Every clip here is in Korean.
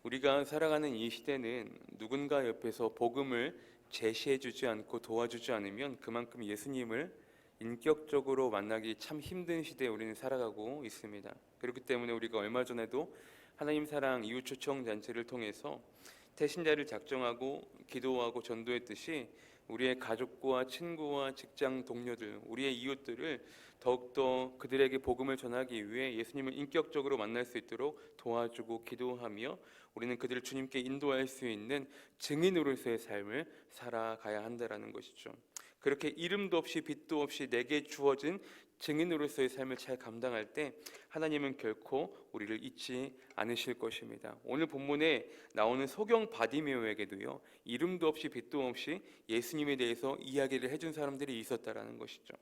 우리가 살아가는 이 시대는 누군가 옆에서 복음을 제시해주지 않고 도와주지 않으면 그만큼 예수님을 인격적으로 만나기 참 힘든 시대에 우리는 살아가고 있습니다. 그렇기 때문에 우리가 얼마 전에도 하나님 사랑 이웃 초청 잔치를 통해서 태신자를 작정하고 기도하고 전도했듯이 우리의 가족과 친구와 직장 동료들, 우리의 이웃들을 더욱더 그들에게 복음을 전하기 위해 예수님을 인격적으로 만날 수 있도록 도와주고 기도하며 우리는 그들을 주님께 인도할 수 있는 증인으로서의 삶을 살아가야 한다는 것이죠. 그렇게 이름도 없이 빛도 없이 내게 주어진 증인으로서의 삶을 잘 감당할 때 하나님은 결코 우리를 잊지 않으실 것입니다. 오늘 본문에 나오는 소경 바디메오에게도요, 이름도 없이 빛도 없이 예수님에 대해서 이야기를 해준 사람들이 있었다라는 것이죠.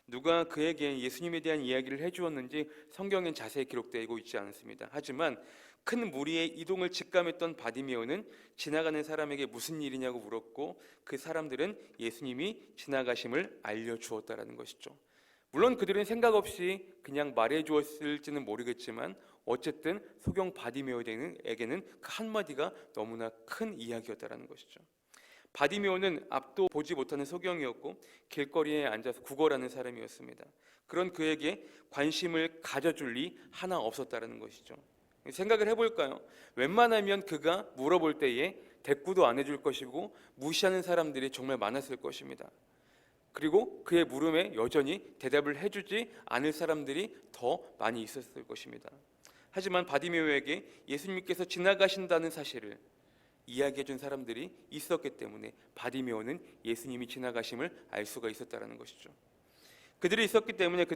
누가 그에게 예수님에 대한 이야기를 해주었는지 성경엔 자세히 기록되고 있지 않습니다. 하지만 큰 무리의 이동을 직감했던 바디메오는 지나가는 사람에게 무슨 일이냐고 물었고 그 사람들은 예수님이 지나가심을 알려주었다라는 것이죠. 물론 그들은 생각 없이 그냥 말해주었을지는 모르겠지만 어쨌든 소경 바디메오에게는 그 한마디가 너무나 큰 이야기였다라는 것이죠. 바디메오는 앞도 보지 못하는 소경이었고 길거리에 앉아서 구걸하는 사람이었습니다. 그런 그에게 관심을 가져줄 리 하나 없었다는 것이죠. 생각을 해볼까요? 웬만하면 그가 물어볼 때에 대꾸도 안 해줄 것이고 무시하는 사람들이 정말 많았을 것입니다. 그리고 그의 물음에 여전히 대답을 해주지 않을 사람들이 더 많이 있었을 것입니다. 하지만 바디메오에게 예수님께서 지나가신다는 사실을 이야기해준 사람들이 있었기 때문에 바디메오는 예수님이 지나가심을 알 수가 있었다는 것이죠. 그들이 있었기 때문에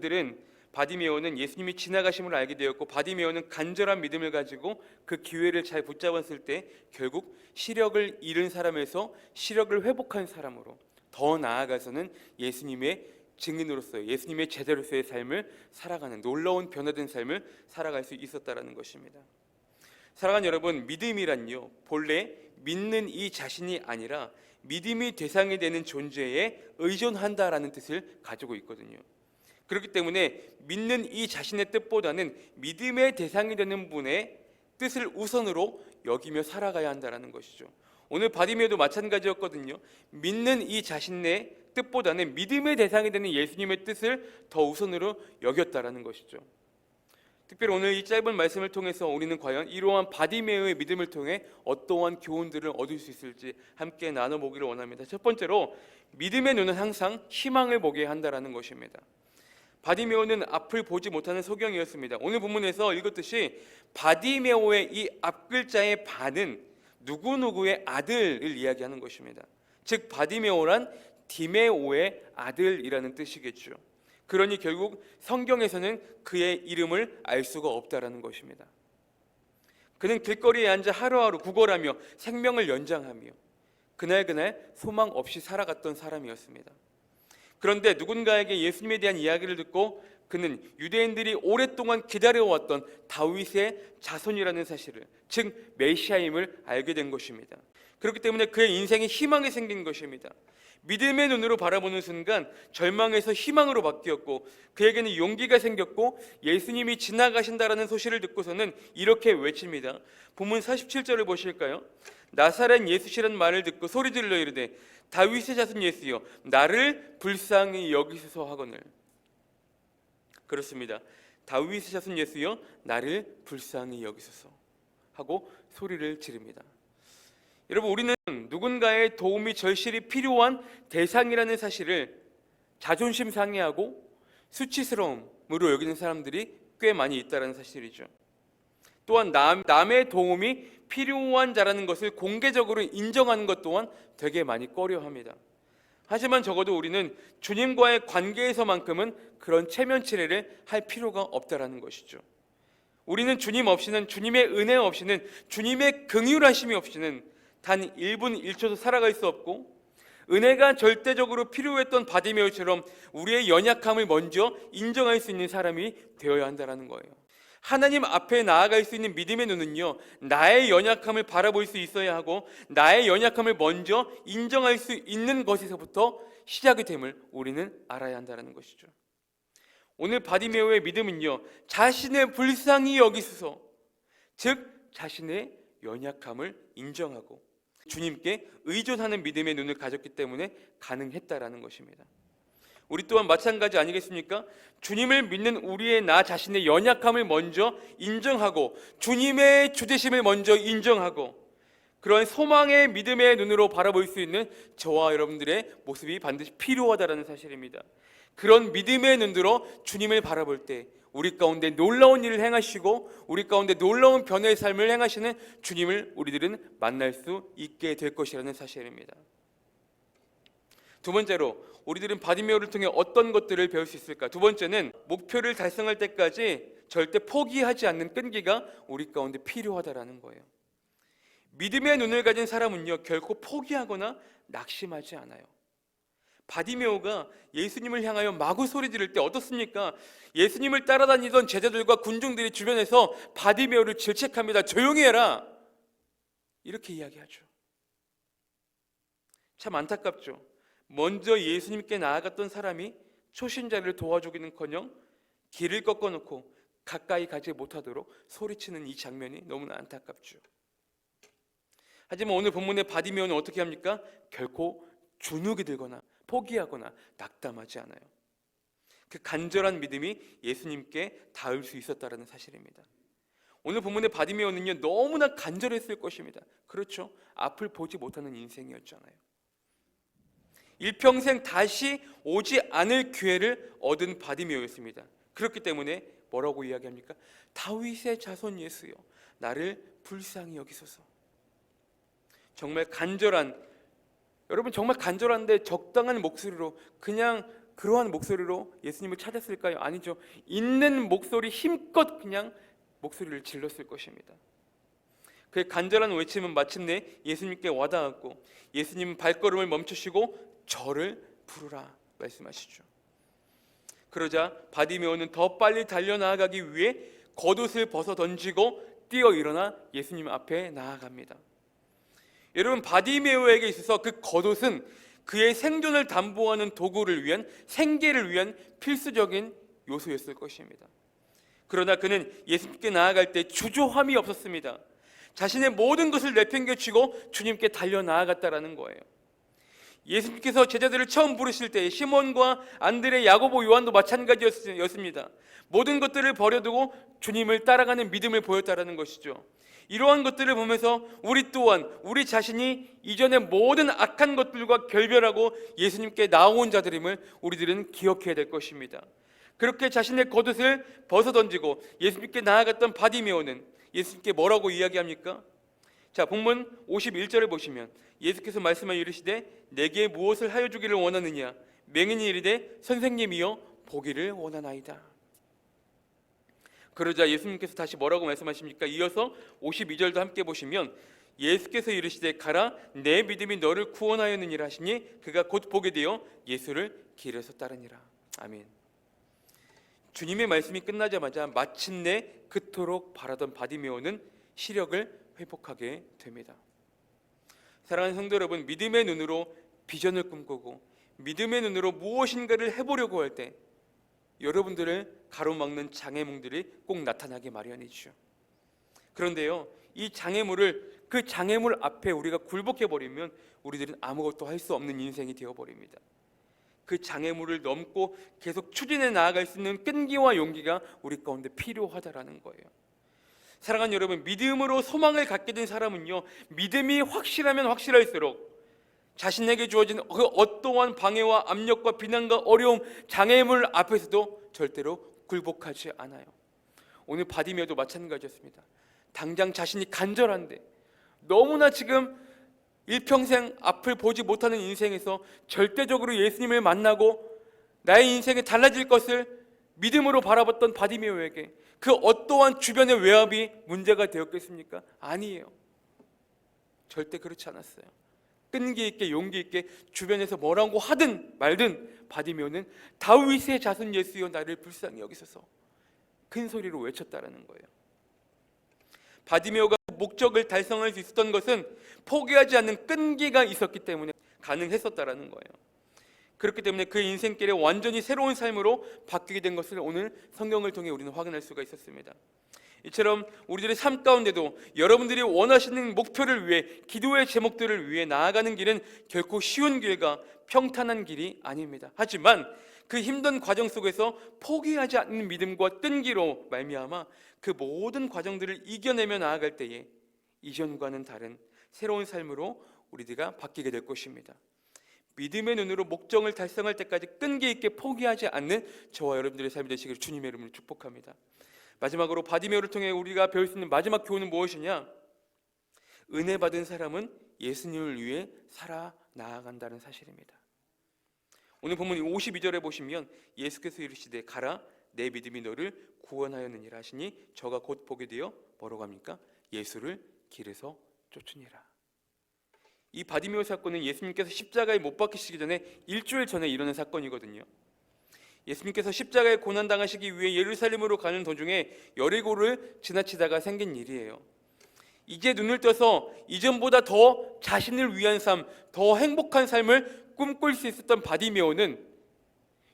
바디메오는 예수님이 지나가심을 알게 되었고 바디메오는 간절한 믿음을 가지고 그 기회를 잘 붙잡았을 때 결국 시력을 잃은 사람에서 시력을 회복한 사람으로 더 나아가서는 예수님의 증인으로서 예수님의 제자로서의 삶을 살아가는 놀라운 변화된 삶을 살아갈 수 있었다는 것입니다. 사랑하는 여러분, 믿음이란요 본래 믿는 이 자신이 아니라 믿음이 대상이 되는 존재에 의존한다라는 뜻을 가지고 있거든요. 그렇기 때문에 믿는 이 자신의 뜻보다는 믿음의 대상이 되는 분의 뜻을 우선으로 여기며 살아가야 한다는 것이죠. 오늘 바디메오도 마찬가지였거든요. 믿는 이 자신의 뜻보다는 믿음의 대상이 되는 예수님의 뜻을 더 우선으로 여겼다라는 것이죠. 특별히 오늘 이 짧은 말씀을 통해서 우리는 과연 이러한 바디메오의 믿음을 통해 어떠한 교훈들을 얻을 수 있을지 함께 나눠보기를 원합니다. 첫 번째로 믿음의 눈은 항상 희망을 보게 한다라는 것입니다. 바디메오는 앞을 보지 못하는 소경이었습니다. 오늘 본문에서 읽었듯이 바디메오의 이 앞글자의 바는 누구누구의 아들을 이야기하는 것입니다. 즉 바디메오란 디메오의 아들이라는 뜻이겠죠. 그러니 결국 성경에서는 그의 이름을 알 수가 없다라는 것입니다. 그는 길거리에 앉아 하루하루 구걸하며 생명을 연장하며 그날 소망 없이 살아갔던 사람이었습니다. 그런데 누군가에게 예수님에 대한 이야기를 듣고 그는 유대인들이 오랫동안 기다려왔던 다윗의 자손이라는 사실을, 즉 메시아임을 알게 된 것입니다. 그렇기 때문에 그의 인생에 희망이 생긴 것입니다. 믿음의 눈으로 바라보는 순간 절망에서 희망으로 바뀌었고 그에게는 용기가 생겼고 예수님이 지나가신다라는 소식을 듣고서는 이렇게 외칩니다. 본문 47절을 보실까요? 나사렛 예수시라는 말을 듣고 소리질러 이르되 다윗의 자손 예수여 나를 불쌍히 여기소서 하거늘. 그렇습니다. 다윗의 자손 예수여 나를 불쌍히 여기소서 하고 소리를 지릅니다. 여러분, 우리는 누군가의 도움이 절실히 필요한 대상이라는 사실을 자존심 상해하고 수치스러움으로 여기는 사람들이 꽤 많이 있다는 사실이죠. 또한 남의 도움이 필요한 자라는 것을 공개적으로 인정하는 것 또한 되게 많이 꺼려합니다. 하지만 적어도 우리는 주님과의 관계에서만큼은 그런 체면치레를 할 필요가 없다라는 것이죠. 우리는 주님 없이는, 주님의 은혜 없이는, 주님의 긍휼하심이 없이는 단 1분 1초도 살아갈 수 없고 은혜가 절대적으로 필요했던 바디메오처럼 우리의 연약함을 먼저 인정할 수 있는 사람이 되어야 한다는 거예요. 하나님 앞에 나아갈 수 있는 믿음의 눈은요, 나의 연약함을 바라볼 수 있어야 하고 나의 연약함을 먼저 인정할 수 있는 것에서부터 시작이 됨을 우리는 알아야 한다는 것이죠. 오늘 바디메오의 믿음은요, 자신의 불쌍히 여기소서, 즉 자신의 연약함을 인정하고 주님께 의존하는 믿음의 눈을 가졌기 때문에 가능했다라는 것입니다. 우리 또한 마찬가지 아니겠습니까? 주님을 믿는 우리의 나 자신의 연약함을 먼저 인정하고 주님의 주되심을 먼저 인정하고 그런 소망의 믿음의 눈으로 바라볼 수 있는 저와 여러분들의 모습이 반드시 필요하다는 사실입니다. 그런 믿음의 눈으로 주님을 바라볼 때 우리 가운데 놀라운 일을 행하시고 우리 가운데 놀라운 변화의 삶을 행하시는 주님을 우리들은 만날 수 있게 될 것이라는 사실입니다. 두 번째로 우리들은 바디메오를 통해 어떤 것들을 배울 수 있을까? 두 번째는 목표를 달성할 때까지 절대 포기하지 않는 끈기가 우리 가운데 필요하다라는 거예요. 믿음의 눈을 가진 사람은요 결코 포기하거나 낙심하지 않아요. 바디메오가 예수님을 향하여 마구 소리 지를 때 어떻습니까? 예수님을 따라다니던 제자들과 군중들이 주변에서 바디메오를 질책합니다. 조용히 해라, 이렇게 이야기하죠. 참 안타깝죠. 먼저 예수님께 나아갔던 사람이 초신자를 도와주기는커녕 길을 꺾어놓고 가까이 가지 못하도록 소리치는 이 장면이 너무나 안타깝죠. 하지만 오늘 본문의 바디메오는 어떻게 합니까? 결코 주눅이 들거나 포기하거나 낙담하지 않아요. 그 간절한 믿음이 예수님께 닿을 수 있었다는 사실입니다. 오늘 본문의 바디메오는요 너무나 간절했을 것입니다. 그렇죠? 앞을 보지 못하는 인생이었잖아요. 일평생 다시 오지 않을 기회를 얻은 바디메오였습니다. 그렇기 때문에 뭐라고 이야기합니까? 다윗의 자손 예수여 나를 불쌍히 여기소서. 정말 간절한, 여러분 정말 간절한데 적당한 목소리로, 그냥 그러한 목소리로 예수님을 찾았을까요? 아니죠. 있는 목소리 힘껏 그냥 목소리를 질렀을 것입니다. 그의 간절한 외침은 마침내 예수님께 와닿았고 예수님은 발걸음을 멈추시고 저를 부르라 말씀하시죠. 그러자 바디메오는 더 빨리 달려나아가기 위해 겉옷을 벗어 던지고 뛰어 일어나 예수님 앞에 나아갑니다. 여러분 바디메오에게 있어서 그 겉옷은 그의 생존을 담보하는 도구를 위한, 생계를 위한 필수적인 요소였을 것입니다. 그러나 그는 예수님께 나아갈 때 주저함이 없었습니다. 자신의 모든 것을 내팽개치고 주님께 달려나아갔다라는 거예요. 예수님께서 제자들을 처음 부르실 때 시몬과 안드레, 야고보, 요한도 마찬가지였습니다. 모든 것들을 버려두고 주님을 따라가는 믿음을 보였다라는 것이죠. 이러한 것들을 보면서 우리 또한 우리 자신이 이전의 모든 악한 것들과 결별하고 예수님께 나온 자들임을 우리들은 기억해야 될 것입니다. 그렇게 자신의 겉옷을 벗어던지고 예수님께 나아갔던 바디메오는 예수님께 뭐라고 이야기합니까? 자, 본문 51절을 보시면 예수께서 말씀하여 이르시되 내게 무엇을 하여 주기를 원하느냐? 맹인이 이르되 선생님이여 보기를 원하나이다. 그러자 예수님께서 다시 뭐라고 말씀하십니까? 이어서 52절도 함께 보시면 예수께서 이르시되 가라 내 믿음이 너를 구원하였느니라 하시니 그가 곧 보게 되어 예수를 길에서 따르니라. 아멘. 주님의 말씀이 끝나자마자 마침내 그토록 바라던 바디메오는 시력을 회복하게 됩니다. 사랑하는 성도 여러분, 믿음의 눈으로 비전을 꿈꾸고 믿음의 눈으로 무엇인가를 해보려고 할 때 여러분들을 가로막는 장애물들이 꼭 나타나기 마련이죠. 그런데요, 이 장애물을, 그 장애물 앞에 우리가 굴복해버리면 우리들은 아무것도 할 수 없는 인생이 되어버립니다. 그 장애물을 넘고 계속 추진해 나아갈 수 있는 끈기와 용기가 우리 가운데 필요하다라는 거예요. 사랑하는 여러분, 믿음으로 소망을 갖게 된 사람은요, 믿음이 확실하면 확실할수록 자신에게 주어진 그 어떠한 방해와 압력과 비난과 어려움, 장애물 앞에서도 절대로 굴복하지 않아요. 오늘 바디메오도 마찬가지였습니다. 당장 자신이 간절한데 너무나 지금 일평생 앞을 보지 못하는 인생에서 절대적으로 예수님을 만나고 나의 인생이 달라질 것을 믿음으로 바라봤던 바디메오에게 그 어떠한 주변의 외압이 문제가 되었겠습니까? 아니에요. 절대 그렇지 않았어요. 끈기 있게 용기 있게 주변에서 뭐라고 하든 말든 바디메오는 다윗의 자손 예수여 나를 불쌍히 여기소서 큰 소리로 외쳤다라는 거예요. 바디메오가 목적을 달성할 수 있었던 것은 포기하지 않는 끈기가 있었기 때문에 가능했었다라는 거예요. 그렇기 때문에 그의 인생길에 완전히 새로운 삶으로 바뀌게 된 것을 오늘 성경을 통해 우리는 확인할 수가 있었습니다. 이처럼 우리들의 삶 가운데도 여러분들이 원하시는 목표를 위해, 기도의 제목들을 위해 나아가는 길은 결코 쉬운 길과 평탄한 길이 아닙니다. 하지만 그 힘든 과정 속에서 포기하지 않는 믿음과 끈기로 말미암아 그 모든 과정들을 이겨내며 나아갈 때에 이전과는 다른 새로운 삶으로 우리들과 바뀌게 될 것입니다. 믿음의 눈으로 목적을 달성할 때까지 끈기 있게 포기하지 않는 저와 여러분들의 삶이 되시기를 주님의 이름으로 축복합니다. 마지막으로 바디메오를 통해 우리가 배울 수 있는 마지막 교훈은 무엇이냐? 은혜 받은 사람은 예수님을 위해 살아 나아간다는 사실입니다. 오늘 본문 52절에 보시면 예수께서 이르시되 가라 내 믿음이 너를 구원하였느니라 하시니 저가 곧 보게 되어 뭐라고 합니까? 예수를 길에서 쫓으니라. 이 바디메오 사건은 예수님께서 십자가에 못 박히시기 전에 일주일 전에 일어난 사건이거든요. 예수님께서 십자가에 고난당하시기 위해 예루살렘으로 가는 도중에 여리고를 지나치다가 생긴 일이에요. 이제 눈을 떠서 이전보다 더 자신을 위한 삶, 더 행복한 삶을 꿈꿀 수 있었던 바디메오는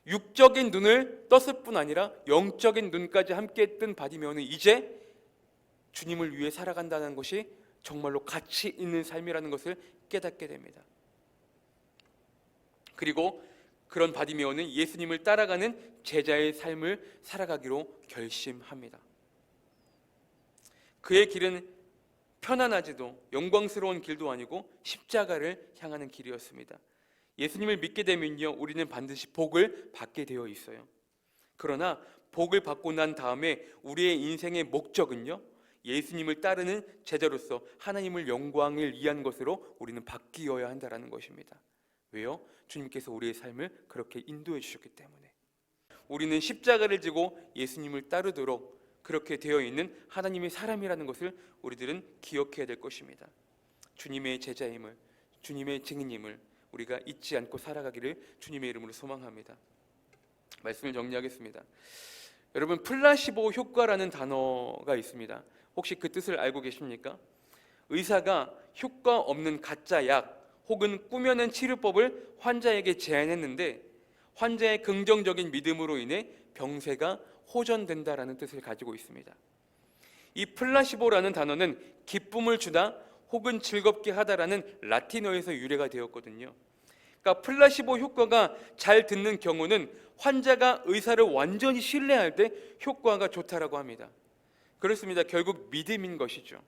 육적인 눈을 떴을 뿐 아니라 영적인 눈까지 함께 뜬 바디메오는 이제 주님을 위해 살아간다는 것이 정말로 가치 있는 삶이라는 것을 깨닫게 됩니다. 그리고 그런 바디메오는 예수님을 따라가는 제자의 삶을 살아가기로 결심합니다. 그의 길은 편안하지도 영광스러운 길도 아니고 십자가를 향하는 길이었습니다. 예수님을 믿게 되면요, 우리는 반드시 복을 받게 되어 있어요. 그러나 복을 받고 난 다음에 우리의 인생의 목적은요, 예수님을 따르는 제자로서 하나님을 영광을 위한 것으로 우리는 바뀌어야 한다는 것입니다. 왜요? 주님께서 우리의 삶을 그렇게 인도해 주셨기 때문에. 우리는 십자가를 지고 예수님을 따르도록 그렇게 되어 있는 하나님의 사람이라는 것을 우리들은 기억해야 될 것입니다. 주님의 제자임을, 주님의 증인임을 우리가 잊지 않고 살아가기를 주님의 이름으로 소망합니다. 말씀을 정리하겠습니다. 여러분, 플라시보 효과라는 단어가 있습니다. 혹시 그 뜻을 알고 계십니까? 의사가 효과 없는 가짜 약 혹은 꾸며낸 치료법을 환자에게 제안했는데 환자의 긍정적인 믿음으로 인해 병세가 호전된다라는 뜻을 가지고 있습니다. 이 플라시보라는 단어는 기쁨을 주다 혹은 즐겁게 하다라는 라틴어에서 유래가 되었거든요. 그러니까 플라시보 효과가 잘 듣는 경우는 환자가 의사를 완전히 신뢰할 때 효과가 좋다라고 합니다. 그렇습니다. 결국 믿음인 것이죠.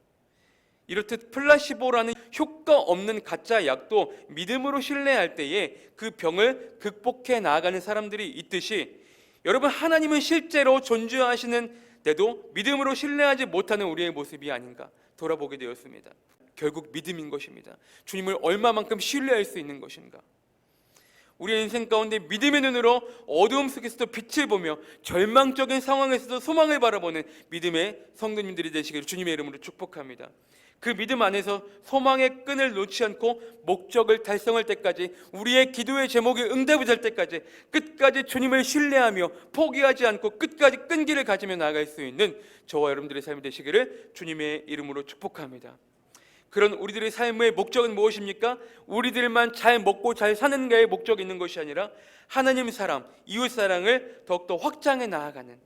이렇듯 플라시보라는 효과 없는 가짜 약도 믿음으로 신뢰할 때에 그 병을 극복해 나아가는 사람들이 있듯이 여러분, 하나님은 실제로 존재하시는데도 믿음으로 신뢰하지 못하는 우리의 모습이 아닌가 돌아보게 되었습니다. 결국 믿음인 것입니다. 주님을 얼마만큼 신뢰할 수 있는 것인가. 우리의 인생 가운데 믿음의 눈으로 어두움 속에서도 빛을 보며 절망적인 상황에서도 소망을 바라보는 믿음의 성도님들이 되시기를 주님의 이름으로 축복합니다. 그 믿음 안에서 소망의 끈을 놓지 않고 목적을 달성할 때까지, 우리의 기도의 제목이 응답이 될 때까지 끝까지 주님을 신뢰하며 포기하지 않고 끝까지 끈기를 가지며 나아갈 수 있는 저와 여러분들의 삶이 되시기를 주님의 이름으로 축복합니다. 그런 우리들의 삶의 목적은 무엇입니까? 우리들만 잘 먹고 잘 사는 게 목적이 있는 것이 아니라 하나님 사랑, 이웃 사랑을 더욱더 확장해 나아가는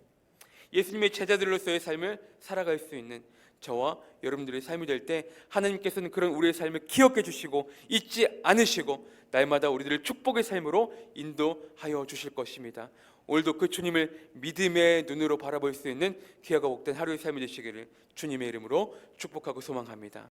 예수님의 제자들로서의 삶을 살아갈 수 있는 저와 여러분들의 삶이 될 때 하나님께서는 그런 우리의 삶을 기억해 주시고 잊지 않으시고 날마다 우리들을 축복의 삶으로 인도하여 주실 것입니다. 오늘도 그 주님을 믿음의 눈으로 바라볼 수 있는 귀하고 복된 하루의 삶이 되시기를 주님의 이름으로 축복하고 소망합니다.